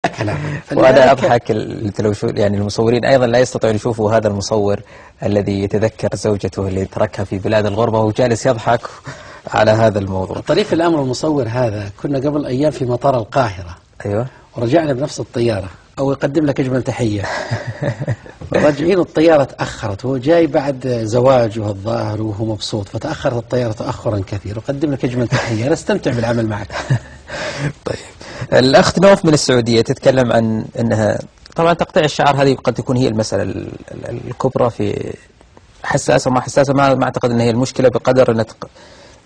كلام. وأنا أضحك لو يعني المصورين أيضا لا يستطيعون يشوفوا هذا المصور الذي يتذكر زوجته اللي تركها في بلاد الغربة وهو جالس يضحك على هذا الموضوع. طريف الأمر المصور هذا كنا قبل أيام في مطار القاهرة. أيوة. ورجعنا بنفس الطيارة، أو يقدم لك أجمل تحية. راجعين الطيارة تأخرت، وهو جاي بعد زواجه الظاهر وهو مبسوط، فتأخرت الطيارة تأخرا كثير، وقدم لك أجمل تحية. أنا استمتع بالعمل معك. طيب، الأخت نوف من السعودية تتكلم عن أنها طبعا تقطيع الشعر هذه قد تكون هي المسألة الكبرى في حساسة ما حساسة، ما أعتقد أن هي المشكلة بقدر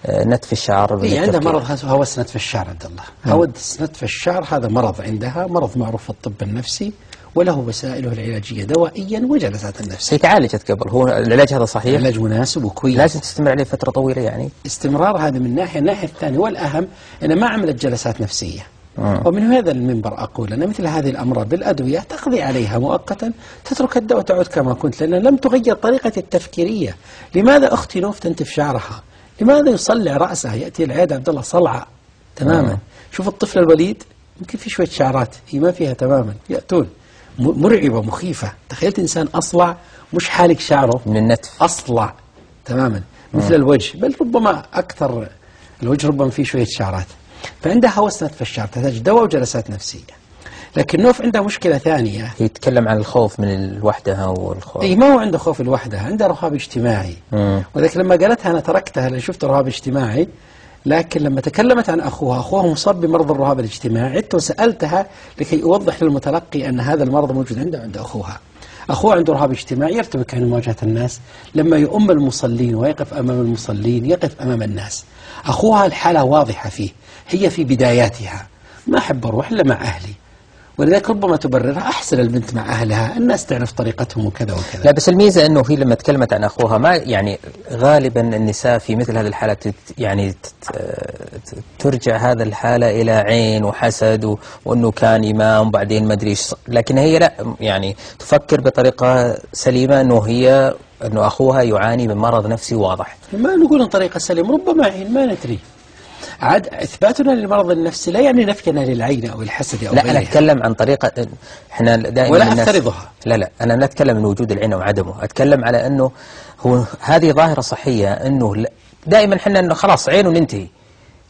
نتف الشعر. هي عندها مرض هوس نتف الشعر عند الله. هوس نتف الشعر هذا مرض عندها، مرض معروف في الطب النفسي، وله وسائله العلاجية دوائيا وجلسات النفسية. هي تعالجت قبل، هو العلاج هذا صحيح؟ العلاج مناسب وكويس. لازم تستمر عليه فترة طويلة يعني؟ استمرار هذا من ناحية، الناحية الثانية والأهم أنها ما عملت جلسات نفسية. ومن هذا المنبر أقول أن مثل هذه الأمراض بالأدوية تقضي عليها مؤقتا، تترك الدواء وتعود كما كنت، لأن لم تغير طريقة التفكيرية. لماذا أختي نوف تنتف شعرها؟ لماذا يصلع رأسها؟ يأتي العيادة عبد الله صلعة تماما. شوف الطفل الوليد يمكن في شوية شعرات، هي ما فيها تماما، يأتون مرعبة مخيفة. تخيلت إنسان أصلع مش حالق شعره من النتف، أصلع تماما مثل الوجه، بل ربما أكثر، الوجه ربما فيه شوية شعرات. فعندها هوس نتف الشعر، تحتاج دواء وجلسات نفسية. لكن نوف عندها مشكلة ثانية. هي تتكلم عن الخوف من الوحدة والخوف. اي ما هو عنده خوف الوحدة، عنده رهاب اجتماعي. وذلك لما قالتها أنا تركتها لأن شفت رهاب اجتماعي، لكن لما تكلمت عن أخوها مصاب بمرض الرهاب الاجتماعي، عدت وسألتها لكي أوضح للمتلقي أن هذا المرض موجود عند أخوها. أخوها عنده رهاب اجتماعي، يرتبك عن مواجهة الناس، لما يؤم المصلين ويقف أمام المصلين يقف أمام الناس. أخوها الحالة واضحة فيه، هي في بداياتها، ما أحب أروح إلا مع أهلي، ولذلك ربما تبررها أحسن البنت مع أهلها، الناس تعرف طريقتهم وكذا وكذا. لا بس الميزة أنه هي لما تكلمت عن أخوها ما يعني غالبا النساء في مثل هذه الحالة يعني ترجع هذا الحالة إلى عين وحسد وأنه كان إمام وبعدين ما أدري إيش، لكن هي لا يعني تفكر بطريقة سليمة أنه أخوها يعاني من مرض نفسي واضح. ما نقول عن طريقة سليمة، ربما عين ما ندري. عاد إثباتنا للمرض النفسي لا يعني نفينا للعين أو الحسد أو لا، أنا أتكلم عن طريقة إحنا دائما ولا أفترضها. لا أنا لا أتكلم من وجود العين أو عدمه، أتكلم على أنه هو هذه ظاهرة صحية، أنه دائما إحنا أنه خلاص عين وننتهي،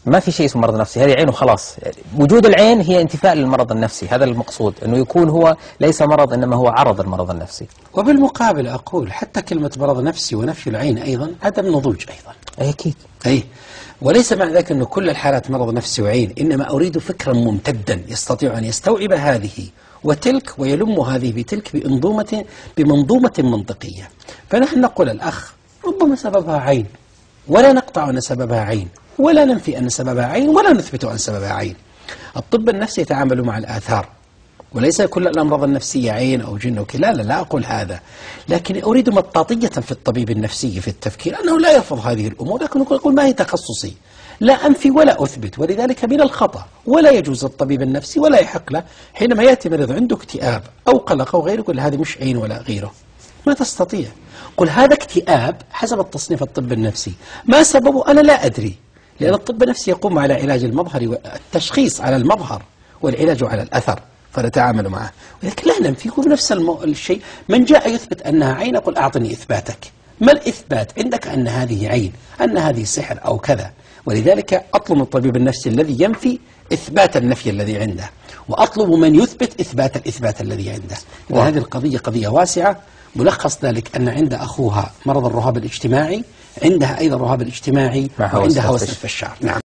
ما في شيء اسمه مرض نفسي، هذه عين وخلاص. وجود العين هي انتفاء للمرض النفسي، هذا المقصود، أنه يكون هو ليس مرض إنما هو عرض المرض النفسي. وبالمقابل أقول حتى كلمة مرض نفسي ونفي العين أيضا عدم نضوج أيضا. أكيد. وليس مع ذلك أن كل الحالات مرض نفسي وعين، إنما أريد فكرا ممتدا يستطيع أن يستوعب هذه وتلك ويلم هذه بتلك بمنظومة منطقية. فنحن نقول الأخ ربما سببها عين، ولا نقطع أن سببها عين، ولا ننفي أن سببها عين، ولا نثبت أن سببها عين. الطب النفسي يتعامل مع الآثار، وليس كل الأمراض النفسية عين أو جن وكلا. لا أقول هذا، لكن أريد مطاطية في الطبيب النفسي في التفكير، أنه لا يرفض هذه الأمور، لكن أقول ما هي تخصصي، لا أنفي ولا أثبت، ولذلك من الخطأ. ولا يجوز الطبيب النفسي ولا يحق له حينما يأتي مريض عنده اكتئاب أو قلق أو غيره يقول هذه مش عين ولا غيره، ما تستطيع. قل هذا اكتئاب حسب التصنيف الطب النفسي، ما سببه أنا لا أدري، لأن الطب النفسي يقوم على علاج المظهر والتشخيص على المظهر والعلاج على الأثر، فنتعامل معه. ولكن لا ننفيه بنفس الشيء. من جاء يثبت أنها عين أقول أعطني إثباتك، ما الإثبات عندك أن هذه عين، أن هذه سحر أو كذا. ولذلك أطلب من الطبيب النفسي الذي ينفي إثبات النفي الذي عنده، وأطلب من يثبت إثبات الإثبات الذي عنده. وهذه القضية قضية واسعة. ملخص ذلك أن عند أخوها مرض الرهاب الاجتماعي، عندها أيضا الرهاب الاجتماعي، وعندها هوس نتف الشعر. نعم.